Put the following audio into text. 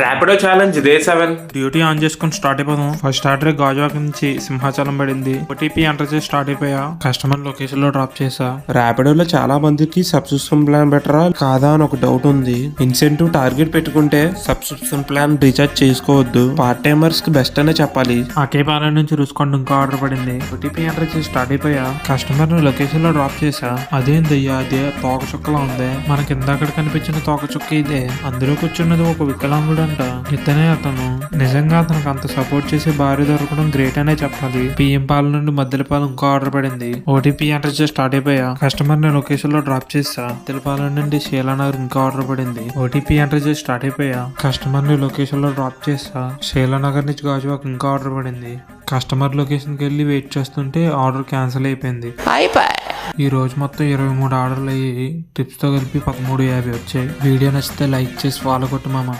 Rapido challenge day 7 duty on చేసుకుని start అయిపోదాం. First order Gajuwaka నుంచి సింహాచలం పడింది. ఓటీపీ ఎంటర్ చేసి స్టార్ట్ అయిపోయా. కస్టమర్ లొకేషన్ లో డ్రాప్ చేసా. ర్యాపిడోలో చాలా మందికి సబ్స్క్రిప్షన్ ప్లాన్ బెటరా కాదా అని ఒక డౌట్ ఉంది. ఇన్సెంటివ్ టార్గెట్ పెట్టుకుంటే సబ్స్క్రిప్షన్ ప్లాన్ రీఛార్జ్ చేసుకోవద్దు. పార్ట్ టైమర్స్ కి బెస్ట్ అనే చెప్పాలి. అకేపాలెం నుంచి రుసుకోండి ఇంకో ఆర్డర్ పడింది. ఓటీపీ ఎంటర్ చేసి స్టార్ట్ అయిపోయా. కస్టమర్ ని లొకేషన్ లో డ్రాప్ చేసా. అదేందయ్యా అదే తోక చుక్కలా ఉంది. మనకి ఇందాక కనిపించిన తోక చుక్క ఇదే. అందులో కూర్చున్నది ఒక వికలాంగుడు అంట. ఇతనే అతను. నిజంగా అతనికి అంత సపోర్ట్ చేసే భార్య దొరకడం గ్రేట్ అనే చెప్పాలి. పిఎం పాలెం నుండి మద్దెలపాలెం ఇంకో ఆర్డర్ పడింది. ఓటీపీ ఎంటర్ చేసి స్టార్ట్ అయిపోయా. కస్టమర్ ని లొకేషన్ లో డ్రాప్ చేసా. మద్దెలపాలెం నుండి శీలానగర్ ఇంకో ఆర్డర్ పడింది. ఓటీపీ ఎంటర్ చేసి స్టార్ట్ అయిపోయా. కస్టమర్ ని లొకేషన్ లో డ్రాప్ చేసా. శీలానగర్ నుంచి గాజువాక ఇంకో ఆర్డర్ పడింది. కస్టమర్ లొకేషన్ కి వెళ్ళి వెయిట్ చేస్తుంటే ఆర్డర్ క్యాన్సిల్ అయిపోయింది. ఈ రోజు మొత్తం 23 ఆర్డర్లు అయ్యి టిప్స్ తో కలిపి 13.50 వచ్చాయి. వీడియో నచ్చితే లైక్ చేసి ఫాలో కొట్టు మామ.